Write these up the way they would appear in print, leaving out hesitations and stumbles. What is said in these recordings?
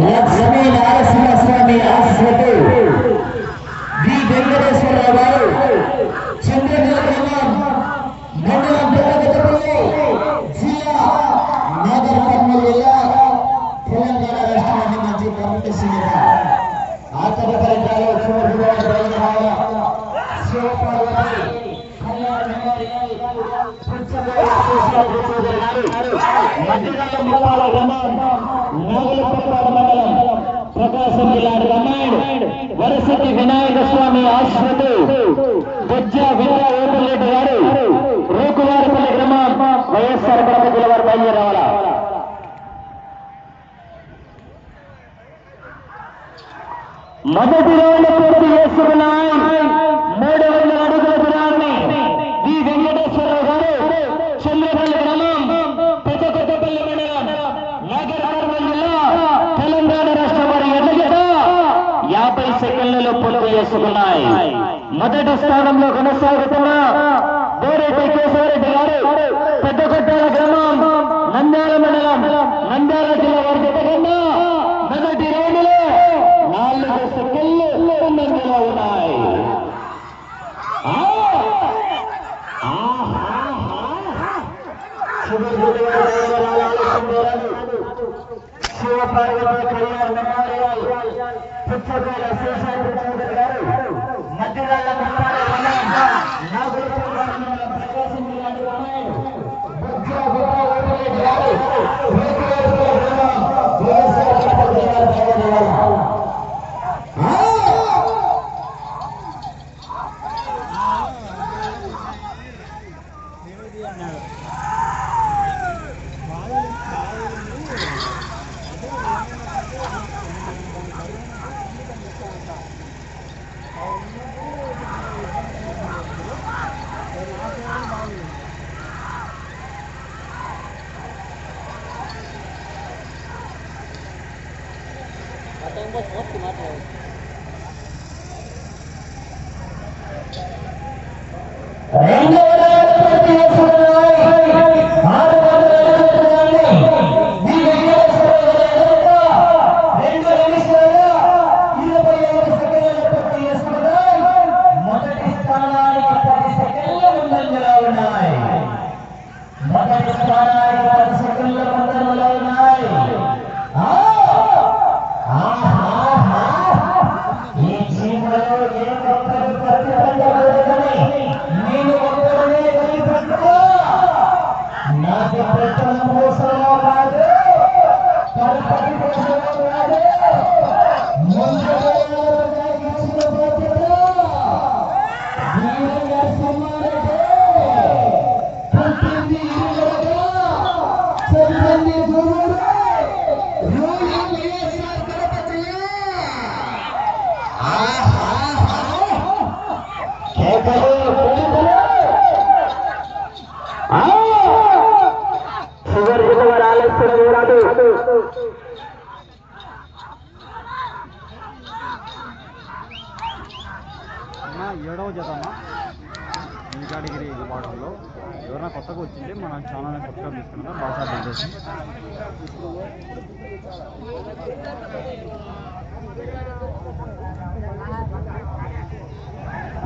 లక్ష్మీ నరసింహస్వామి ఆశీస్సులతో వి వెంకటేశ్వరరావు గారు చంద్రగిరి మండలం పెద్దపల్లి జిల్లా నగర కర్నూలు జిల్లా తెలంగాణ రాష్ట్రానికి మంచి కాంపిటీషన్ ఆఖరి ఫలితాలు ప్రకాశం జిల్లా రమాయణ్ వరసతి వినాయక స్వామి ఆశ్రతు బొజ్జ వీర ఓపెన్ రెడ్డి గారు రూకువారిపల్లి గ్రామం వైఎస్ఆర్ కడప జిల్లా వారు బయలుదేరావాలా. మొదటి రౌండ్ పూర్తి చేసుకున్నాయి. 300 అడుగుల దూరాన్ని వి వెంకటేశ్వరరావు గారు చంద్రపల్లి గ్రామం పెద్దకొత్తపల్లి మండలం నగర కర్నూలు జిల్లా తెలంగాణ రాష్ట్రం వారి ఎడ్లగడ్డ 50 సెకండ్లలో పూర్తి చేసుకున్నాయి. మొదటి స్థానంలో కొనసాగుతున్న బోరెడ్డి కేశవరెడ్డి గారు పెద్దకొట్టాల గ్రామం నంద్యాల మండలం నంద్యాల జిల్లా వారి ఎడ్లగడ్డ మొదటి రౌండ్లో 4 సెకండ్లు ముందంజలో ఉన్నాయి. శివపార్వతి కళ్యాణ్ మెమోరియల్ పుచ్చగోల శేషాద్రి చౌదరి గారు మధ్యరాల ప్రకాశం ఏడవ జతమ్మా ఈ కేటగిరీ విభాగంలో ఎవరైనా కొత్తగా వచ్చింది మన ఛానల్ని సబ్స్క్రైబ్ చేసుకున్నారా భాషా బందేసి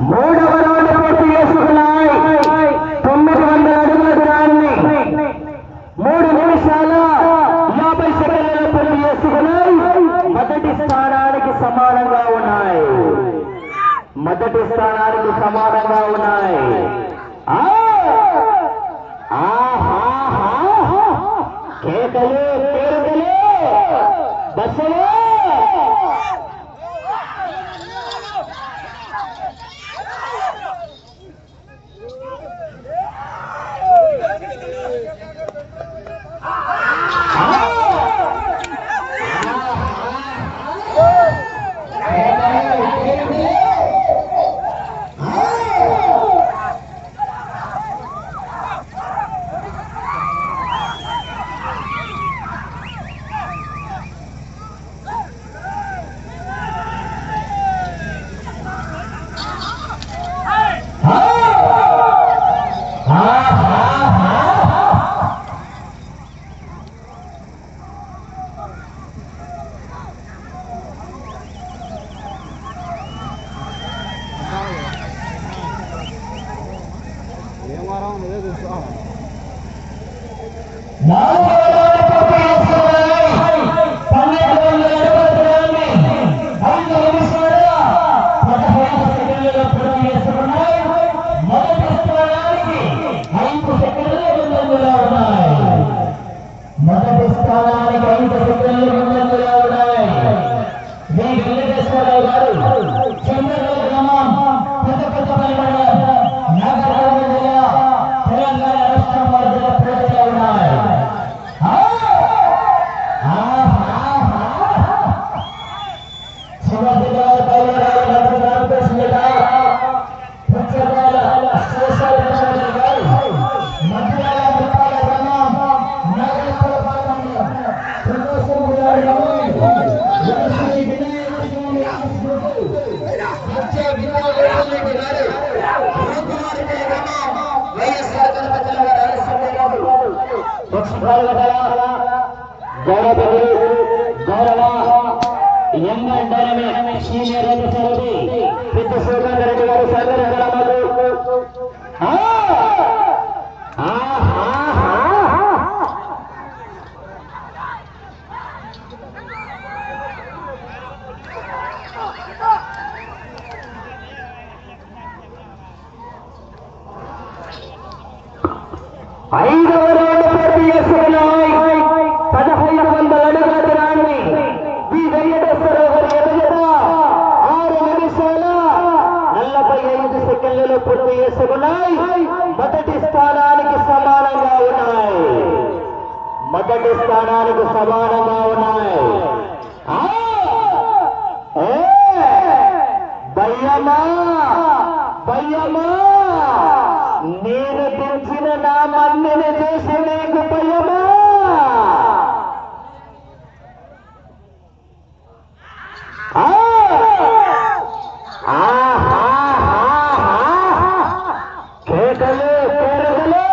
మూడవ రౌండ్ పూర్తి చేసుకున్నాయి. 900 అడుగుల దూరాన్ని 3 నిమిషాల 50 సెకండ్లలో పూర్తి చేసుకున్నాయి. మొదటి స్థానానికి సమానంగా ఉన్నాయి. మొదటి స్థానానికి సమానంగా ఉన్నాయి. కేకలు కేకలు బస్సులు ఇదే తెలుసు మొదటి స్థానానికి 5 సెకండ్లు ముందంజలో ఉన్నాయి. వి వెంకటేశ్వరరావు గారు చంద్రగిరి గ్రామం పెద్దపల్లి మండలం నాగర్కర్నూలు జిల్లా తెలంగాణ రాష్ట్రం మధ్యలో పోటీలో ఉన్నాయి. సీనియర్ పెద్ద శివకాంత్ రెడ్డి గారు సర్వర్ ఐదవ రౌండ్ పూర్తి చేసుకున్నాయి. 1500 అడుగుల దూరాన్ని వి వెంకటేశ్వరరావు గారి ఎదుట 6 నిమిషాల 45 సెకండ్లలో పూర్తి చేసుకున్నాయి. మొదటి స్థానానికి సమానంగా ఉన్నాయి. భయ్యమా నేను తెచ్చిన నా మన్నిని చేసి నీకు భయమా? కేకలు కేరగలు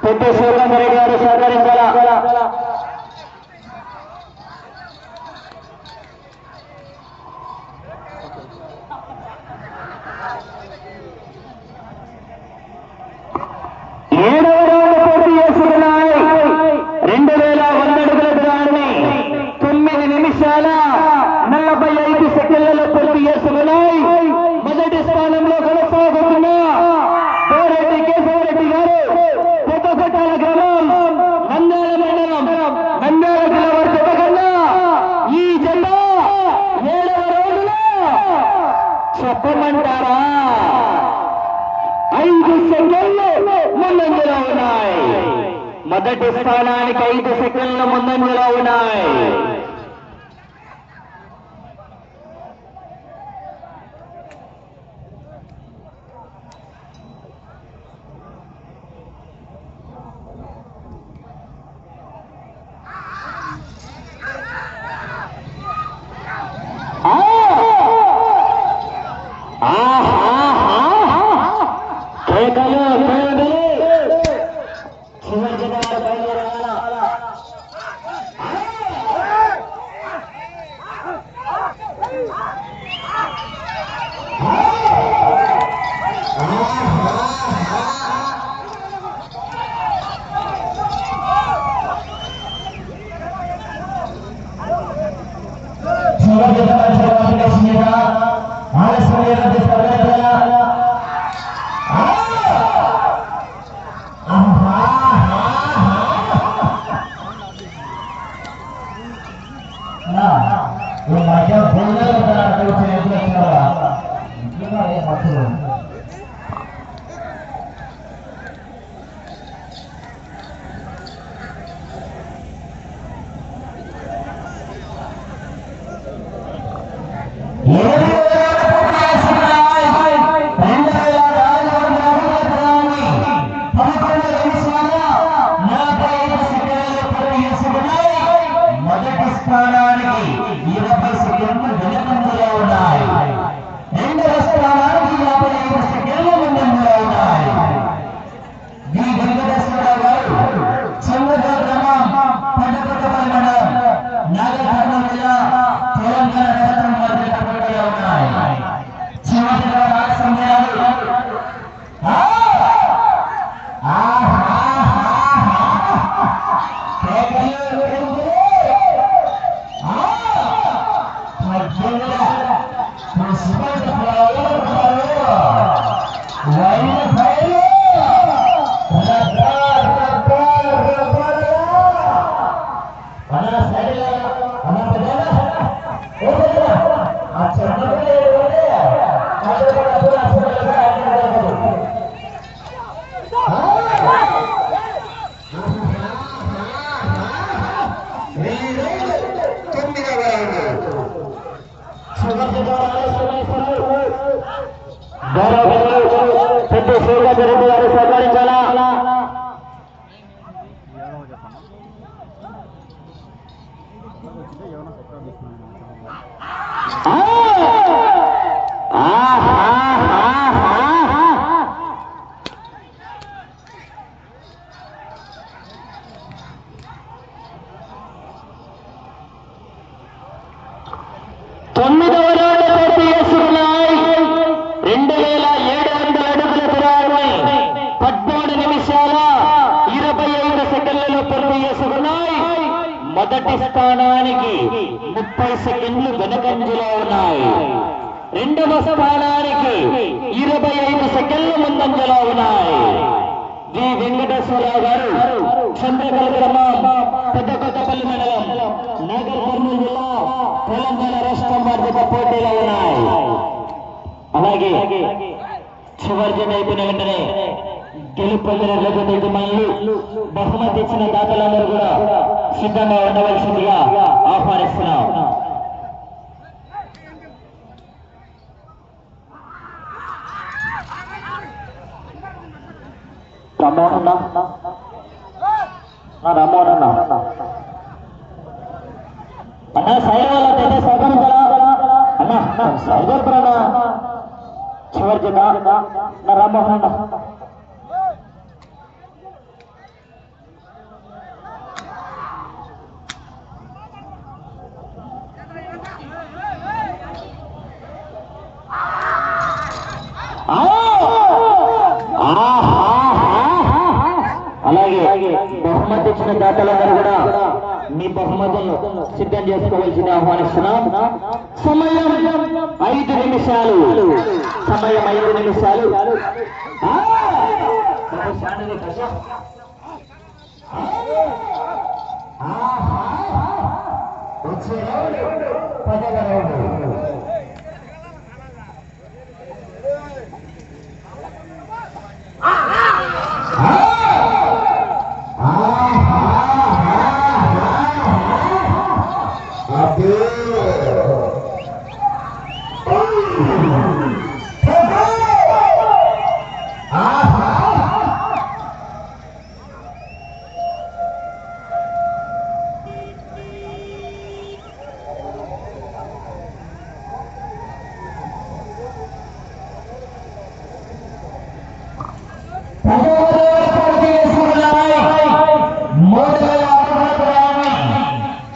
పెద్ద శివకాంత్ రెడ్డి గారు సహకరించాలా? మొదటి స్థానానికి 5 సెకండ్ల ముందంజలో ఉన్నాయి. మొదటి స్థానానికి 30 సెకండ్లు వెనకంజలో ఉన్నాయి. రెండవ స్థానానికి 25 సెకండ్లు ముందంజలో ఉన్నాయి. వి వెంకటేశ్వరరావు గారు చంద్రకల్ గ్రామం పెద్దకొత్తపల్లి మండలం నాగర్ కర్నూలు జిల్లా తెలంగాణ రాష్ట్రం వారితో పోటీలో ఉన్నాయి. అలాగే చివరి జన అయిపోయిన వెంటనే గెలుపొందిన యజమానులు బహుమతి ఇచ్చిన దాతలందరూ కూడా సిద్ధంగా ఉండవలసిందిగా ఆహ్వానిస్తున్నాం. రామోహన్ అన్నా సైడ్ వాళ్ళ అయితే సహకరించాలా అన్నా సైగర్ ప్రణా చివరి జన నా రామ్మోహన్ అన్న అలాగే బహుమతి ఇచ్చిన దాతలందరూ కూడా మీ బహుమతులను సిద్ధం చేసుకోవాల్సింది ఆహ్వానిస్తున్నాం. సమయం 5 నిమిషాలు. సమయం 5 నిమిషాలు.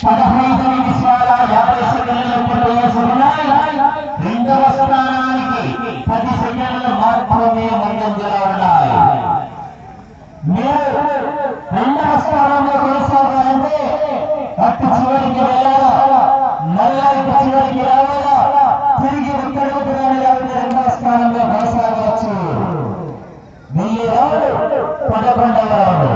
15 నిమిషాల 50 సెకండ్లు పూర్తి చేసుకున్నాయి. రెండవ స్థానానికి 10 సెకండ్లు మాత్రమే ముందంజలో ఉన్నాయి. మీరు రెండవ స్థానంలో కొనసాగాలంటే అటు చివరికి వెళ్ళాలా, మళ్ళా ఇటు చివరికి రావాలా, తిరిగి ఒక్కడికి లేకపోతే రెండవ స్థానంలో కొనసాగవచ్చు. వెళ్ళి రౌండ్ 11వ రౌండ్.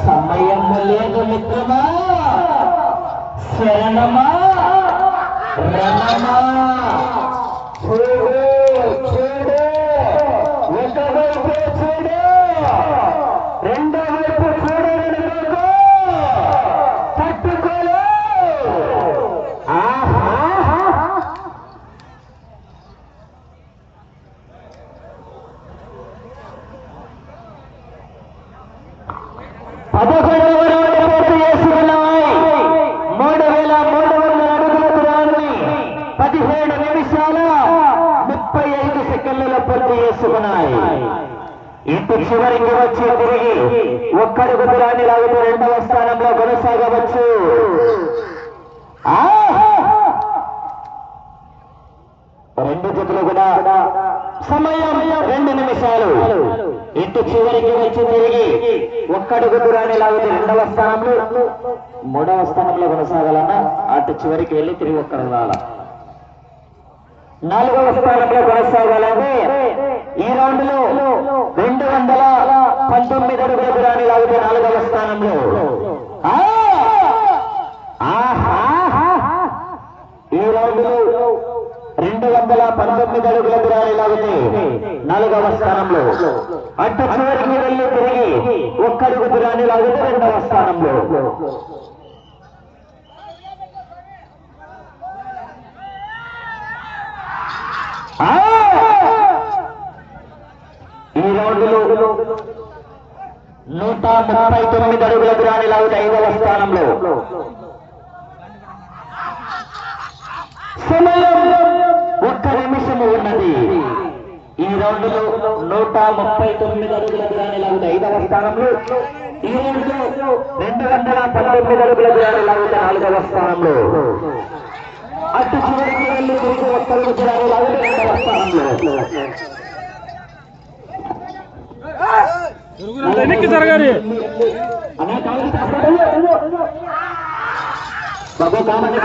సమయం లేదు మిత్రమా, శరణమా, రణమా. చూడు చూడు, ఒకవైపు చూడు, రెండో వైపు చూడలేదు, తట్టుకోలే. పదకొండవ రౌండ్ పూర్తి చేసుకున్నాయి. 3300 అడుగుల దూరాన్ని 17 నిమిషాల 35 సెకండ్లలో పూర్తి చేసుకున్నాయి. ఇటు చివరికి వచ్చి తిరిగి ఒక్కడుగు దూరాన్ని లాగుతూ రెండవ స్థానంలో కొనసాగవచ్చు. రెండు జతలు కూడా సమయం 2 నిమిషాలు. ఇటు చివరికి వచ్చి తిరిగి ఒక్కడుగు దూరాన్ని లాగితే రెండవ స్థానంలో, మూడవ స్థానంలో కొనసాగాలన్నా అటు చివరికి వెళ్ళి తిరిగి ఒక్కడు రావాల. 4వ స్థానంలో కొనసాగాలంటే ఈ రౌండ్ లో 219 అడుగుల దూరాన్ని లాగితే 4వ స్థానంలో. ఈ రౌండ్ లో 219 అడుగుల దూరాన్ని లాగితే 4వ స్థానంలో. అటు చివరికి వెళ్ళి తిరిగి ఒక్కడుగు దూరాన్ని లాగితే 2వ స్థానంలో. ఈ రౌండ్ లో 139 అడుగుల దూరాన్ని లాగితే 5వ స్థానంలో. సమయం 1 నిమిషము ఉన్నది. ఈ రౌండ్ లో 139 అడుగుల దూరాన్ని లాగితే 5వ స్థానంలో. ఈ రౌండ్ లో 219 అడుగుల దూరాన్ని లాగితే 4వ స్థానంలో. అటు చివరికి వెళ్ళి తిరిగి ఒక్కడుగు దూరాన్ని లాగితే 2వ స్థానంలో. వెనక్కి జరగాలి. బాబు కామని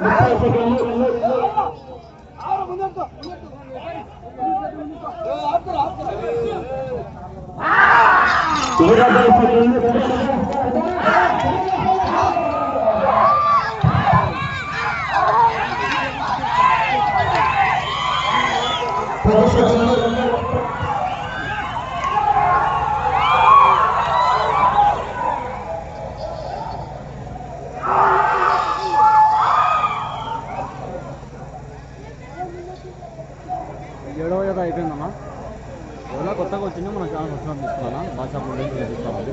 30 సెకండ్లు. ఏడవ జత అయిపోయిందమ్మా. ఎవరో కొత్తగా వచ్చిందో మన ఛానల్ వచ్చినా తీసుకున్నానా భాషా చూపిస్తామండి.